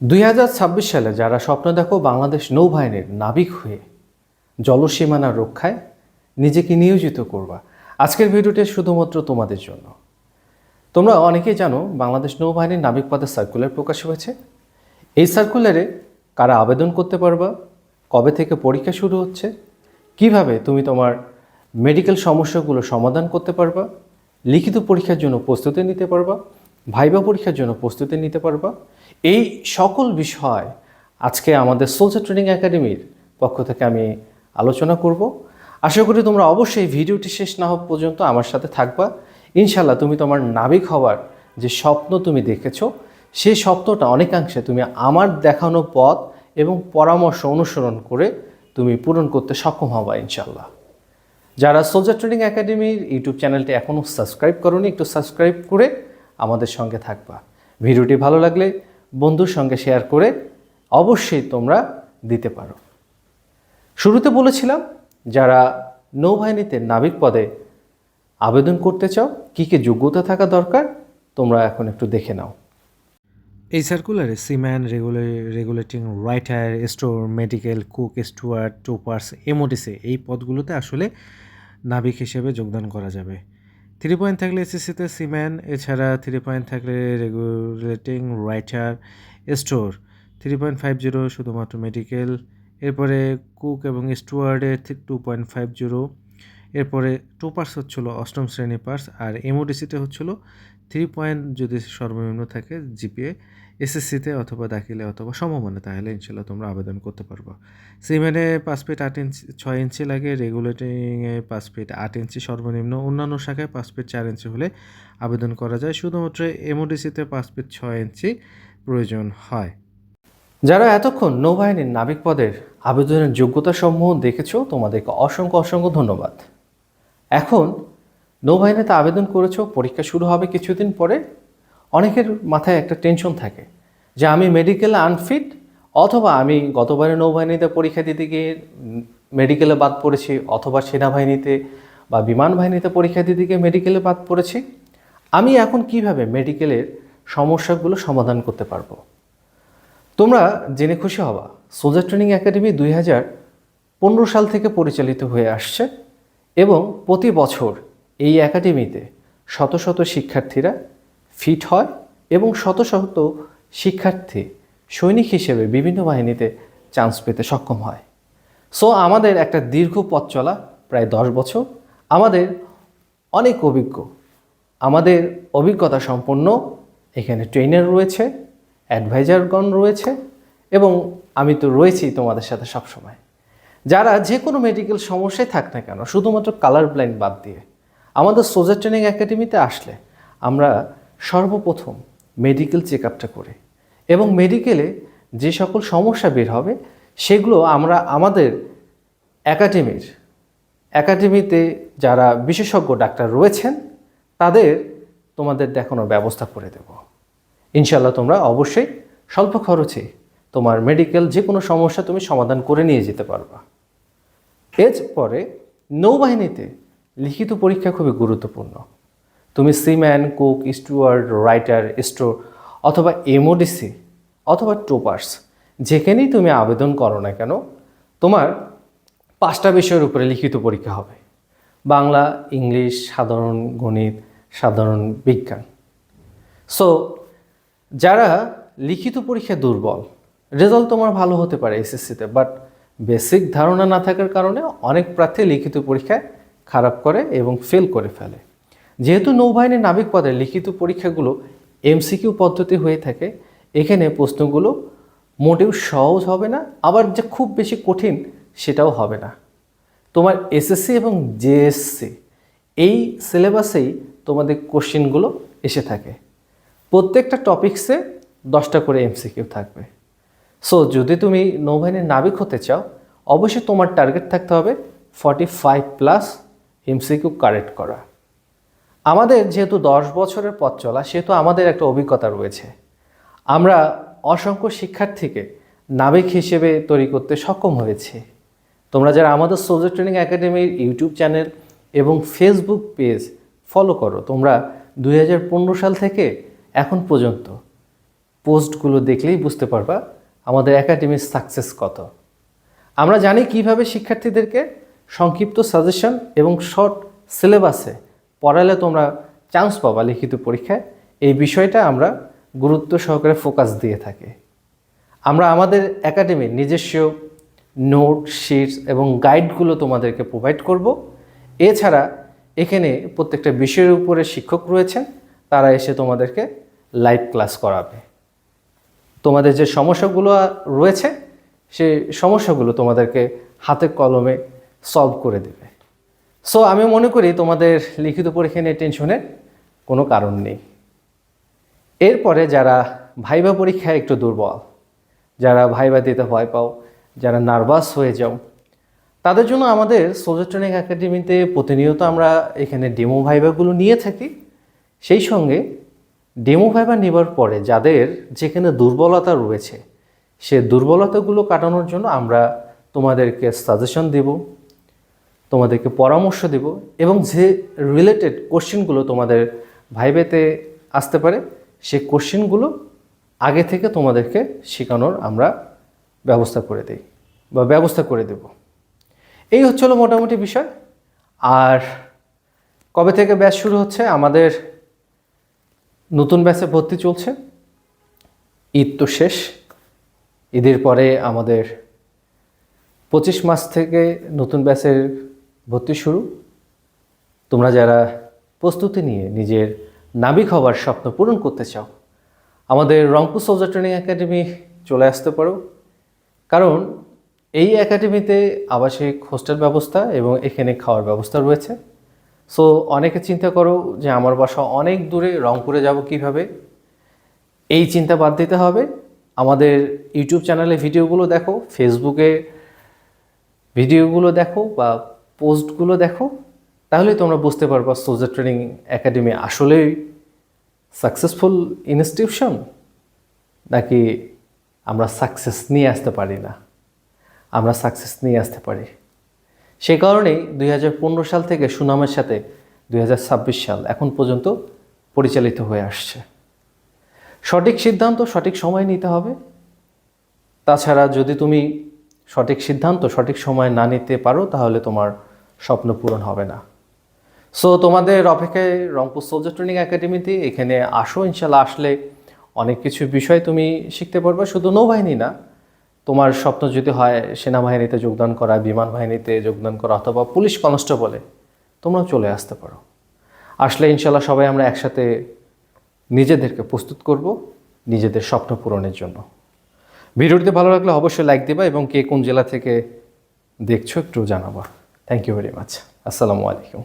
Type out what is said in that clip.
2026 সালে যারা স্বপ্ন দেখো বাংলাদেশ নৌবাহিনীর নাবিক হয়ে জলসীমানা রক্ষায় নিজেকে নিয়োজিত করবা, আজকের ভিডিওটি শুধুমাত্র তোমাদের জন্য। তোমরা অনেকেই জানো বাংলাদেশ নৌবাহিনীর নাবিক পদে সার্কুলার প্রকাশ হয়েছে। এই সার্কুলারে কারা আবেদন করতে পারবা, কবে থেকে পরীক্ষা শুরু হচ্ছে, কিভাবে তুমি তোমার মেডিকেল সমস্যাগুলো সমাধান করতে পারবা, লিখিত পরীক্ষার জন্য প্রস্তুতি নিতে পারবা, ভাইবা পরীক্ষার জন্য প্রস্তুতি নিতে পারবা, এই সকল বিষয় আজকে আমাদের সোলজার ট্রেনিং একাডেমির পক্ষ থেকে আমি আলোচনা করব। আশা করি তোমরা অবশ্যই ভিডিওটি শেষ না হওয়া পর্যন্ত আমার সাথে থাকবা। ইনশাল্লাহ তুমি তোমার নাবিক হওয়ার যে স্বপ্ন তুমি দেখেছো, সেই স্বপ্নটা অনেকাংশে তুমি আমার দেখানো পথ এবং পরামর্শ অনুসরণ করে তুমি পূরণ করতে সক্ষম হবা ইনশাল্লাহ। যারা সোলজার ট্রেনিং একাডেমির ইউটিউব চ্যানেলটি এখনও সাবস্ক্রাইব করোনি, একটু সাবস্ক্রাইব করে আমাদের সঙ্গে থাকবা। ভিডিওটি ভালো লাগলে বন্ধুর সঙ্গে শেয়ার করে অবশ্যই তোমরা দিতে পারো। শুরুতে বলেছিলাম যারা নৌবাহিনীতে নাবিক পদে আবেদন করতে চাও কী কী যোগ্যতা থাকা দরকার তোমরা এখন একটু দেখে নাও। এই সার্কুলারে seaman, regulating writer, store, medical, cook, steward, topass, MOTC এই পদগুলোতে আসলে নাবিক হিসেবে যোগদান করা যাবে। 3 পয়েন্ট থাকলে এসএসসিতে সিম্যান, এছাড়া 3 পয়েন্ট থাকলে রেগুলেটিং রাইটার, স্টোর 3.50 শুধুমাত্র মেডিকেল, এরপরে কুক এবং স্টুয়ার্ডে 2.50, এরপরে টোপার্স হচ্ছিল 8ম শ্রেণী পাস, আর এমওডিসিতে হচ্ছিল 3 পয়েন্ট যদি সর্বনিম্ন থাকে জিপিএ এসএসসিতে অথবা দাখিলে অথবা সমমানে, তাহলে ইনশাল্লাহ তোমরা আবেদন করতে পারবো। সিমেনে 5 ফিট 8 ইঞ্চি 6 ইঞ্চি লাগে, রেগুলেটিংয়ে 5 ফিট 8 ইঞ্চি সর্বনিম্ন, অন্যান্য শাখায় 5 ফিট 4 ইঞ্চি হলে আবেদন করা যায়। শুধুমাত্র এমওডিসিতে 5 ফিট 6 ইঞ্চি প্রয়োজন হয়। যারা এতক্ষণ নৌবাহিনীর নাবিক পদের আবেদনের যোগ্যতা সমূহ দেখেছো, তোমাদেরকে অসংখ্য অসংখ্য ধন্যবাদ। এখন নৌবাহিনীতে আবেদন করেছো, পরীক্ষা শুরু হবে কিছুদিন পরে। অনেকের মাথায় একটা টেনশন থাকে যে আমি মেডিকেলে আনফিট, অথবা আমি গতবারে নৌবাহিনীতে পরীক্ষা দিতে গিয়ে মেডিকেলে বাদ পড়েছি, অথবা সেনাবাহিনীতে বা বিমান বাহিনীতে পরীক্ষা দিতে গিয়ে মেডিকেলে বাদ পড়েছি। আমি এখন কিভাবে মেডিকেলের সমস্যাগুলো সমাধান করতে পারবো? তোমরা জেনে খুশি হবা, সোলজার ট্রেনিং একাডেমি 2015 সাল থেকে পরিচালিত হয়ে আসছে এবং প্রতি বছর এই একাডেমিতে শত শত শিক্ষার্থীরা ফিট হয় এবং শত শত শিক্ষার্থী সৈনিক হিসেবে বিভিন্ন বাহিনীতে চান্স পেতে সক্ষম হয়। সো আমাদের একটা দীর্ঘ পথ চলা, প্রায় 10 বছর। আমাদের অনেক আমাদের অভিজ্ঞতা সম্পন্ন এখানে ট্রেনার রয়েছে, অ্যাডভাইজারগণ রয়েছে, এবং আমি তো রয়েছি তোমাদের সাথে সবসময়। যারা যে কোনো মেডিকেল সমস্যায় থাক না কেন, শুধুমাত্র কালার ব্লাইন্ড বাদ দিয়ে আমাদের সোলজার ট্রেনিং একাডেমিতে আসলে আমরা সর্বপ্রথম মেডিকেল চেক আপটা করি এবং মেডিকেলে যে সকল সমস্যা বের হবে সেগুলো আমরা আমাদের একাডেমিতে যারা বিশেষজ্ঞ ডাক্তার রয়েছেন তাদের তোমাদের দেখানোর ব্যবস্থা করে দেব। ইনশাল্লাহ তোমরা অবশ্যই স্বল্প খরচে তোমার মেডিকেল যে কোনো সমস্যা তুমি সমাধান করে নিয়ে যেতে পারবা। এরপরে নৌবাহিনীতে লিখিত পরীক্ষা খুবই গুরুত্বপূর্ণ। তুমি seaman, cook, steward, writer, store অথবা এমওডিসি অথবা টোপার্স যেখানেই তুমি আবেদন করো না কেন, তোমার 5টা বিষয়ের উপরে লিখিত পরীক্ষা হবে: বাংলা, ইংলিশ, সাধারণ গণিত, সাধারণ বিজ্ঞান। সো যারা লিখিত পরীক্ষা দুর্বল, রেজাল্ট তোমার ভালো হতে পারে এসএসসিতে, বাট বেসিক ধারণা না থাকার কারণে অনেক প্রার্থী লিখিত পরীক্ষায় খারাপ করে এবং ফেল করে ফেলে। যেহেতু নৌবাহিনীর নাবিক পদের লিখিত পরীক্ষাগুলো এমসিকিউ পদ্ধতি হয়ে থাকে, এখানে প্রশ্নগুলো মোটেও সহজ হবে না, আবার যে খুব বেশি কঠিন সেটাও হবে না। তোমার এসএসসি এবং জেএসসি এই সিলেবাসেই তোমাদের কোশ্চেনগুলো এসে থাকে। প্রত্যেকটা টপিক্সে 10টা করে এমসিকিউ থাকবে। সো যদি তুমি নৌবাহিনীর নাবিক হতে চাও, অবশ্যই তোমার টার্গেট থাকতে হবে 45+ এমসিকিউ কারেক্ট করা। আমাদের যেহেতু 10 বছরের পথ চলা, সেহেতু আমাদের একটা অভিজ্ঞতা রয়েছে। আমরা অসংখ্য শিক্ষার্থীকে নাবিক হিসেবে তৈরি করতে সক্ষম হয়েছি। তোমরা যারা আমাদের সোলজার ট্রেনিং একাডেমির ইউটিউব চ্যানেল এবং ফেসবুক পেজ ফলো করো, তোমরা 2015 সাল থেকে এখন পর্যন্ত পোস্টগুলো দেখলেই বুঝতে পারবা আমাদের একাডেমির সাকসেস কত। আমরা জানি কিভাবে শিক্ষার্থীদেরকে সংক্ষিপ্ত সাজেশন এবং শর্ট সিলেবাসে পড়ালে তোমরা চান্স পাবা লিখিত পরীক্ষায়। এই বিষয়টা আমরা গুরুত্ব সহকারে ফোকাস দিয়ে থাকি। আমরা আমাদের একাডেমির নিজস্ব নোট শিটস এবং গাইডগুলো তোমাদেরকে প্রোভাইড করব। এছাড়া এখানে প্রত্যেকটা বিষয়ের উপরে শিক্ষক রয়েছেন, তারা এসে তোমাদেরকে লাইভ ক্লাস করাবে। তোমাদের যে সমস্যাগুলো রয়েছে সেই সমস্যাগুলো তোমাদেরকে হাতে কলমে সলভ করে দেবে। সো আমি মনে করি তোমাদের লিখিত পরীক্ষা নিয়ে টেনশনের কোনো কারণ নেই। এরপরে যারা ভাইবা পরীক্ষায় একটু দুর্বল, যারা ভাইবা দিতে ভয় পাও, যারা নার্ভাস হয়ে যাও, তাদের জন্য আমাদের সোলজার ট্রেনিং একাডেমিতে প্রতিনিয়ত আমরা এখানে ডেমো ভাইবাগুলো নিয়ে থাকি। সেই সঙ্গে ডেমো ভাইবা নেবার পরে যাদের যেখানে দুর্বলতা রয়েছে সে দুর্বলতাগুলো কাটানোর জন্য আমরা তোমাদেরকে সাজেশন দেব, তোমাদেরকে পরামর্শ দেব এবং যে রিলেটেড কোশ্চেনগুলো তোমাদের ভাইবেতে আসতে পারে সে কোশ্চেনগুলো আগে থেকে তোমাদেরকে শেখানোর আমরা ব্যবস্থা করে দেব। এই হচ্ছিল মোটামুটি বিষয়। আর কবে থেকে ব্যাচ শুরু হচ্ছে? আমাদের নতুন ব্যাচে ভর্তি চলছে। ঈদ তো শেষ, ঈদের পরে আমাদের 25 মাস থেকে নতুন ব্যাচের ভর্তি শুরু। তোমরা যারা প্রস্তুতি নিয়ে নিজের নাবিক হবার স্বপ্ন পূরণ করতে চাও, আমাদের রংপুর সোলজার ট্রেনিং একাডেমি চলে আসতে পারো। কারণ এই একাডেমিতে আবাসিক হোস্টেল ব্যবস্থা এবং এখানে খাওয়ার ব্যবস্থা রয়েছে। সো অনেকে চিন্তা করো যে আমার বাসা অনেক দূরে, রংপুরে যাব কিভাবে? এই চিন্তা বাদ দিতে হবে। আমাদের ইউটিউব চ্যানেলে ভিডিওগুলো দেখো, ফেসবুকে ভিডিওগুলো দেখো বা পোস্টগুলো দেখো, তাহলে তোমরা বুঝতে পারবা সোলজার ট্রেনিং একাডেমি আসলেই সাকসেসফুল ইনস্টিটিউশন নাকি আমরা সাকসেস নিয়ে আসতে পারি না। আমরা সাকসেস নিয়ে আসতে পারি। সে কারণেই 2015 সাল থেকে সুনামের সাথে 2026 সাল এখন পর্যন্ত পরিচালিত হয়ে আসছে। সঠিক সিদ্ধান্ত সঠিক সময় নিতে হবে। তাছাড়া যদি তুমি সঠিক সিদ্ধান্ত সঠিক সময় না নিতে পারো তাহলে তোমার স্বপ্ন পূরণ হবে না। সো তোমাদের অপেক্ষায় রংপুর সোলজার ট্রেনিং একাডেমিতে এখানে আসো। ইনশাল্লাহ আসলে অনেক কিছু বিষয় তুমি শিখতে পারবে। শুধু নৌবাহিনী না, তোমার স্বপ্ন যদি হয় সেনাবাহিনীতে যোগদান করা, বিমান বাহিনীতে যোগদান করা অথবা পুলিশ কনস্টেবলে, তোমরাও চলে আসতে পারো। আসলে ইনশাল্লাহ সবাই আমরা একসাথে নিজেদেরকে প্রস্তুত করব নিজেদের স্বপ্ন পূরণের জন্য। ভিডিওটি ভালো লাগলে অবশ্যই লাইক দিবা এবং কে কোন জেলা থেকে দেখছো একটু জানাবা। Thank you very much. আসসালামু আলাইকুম।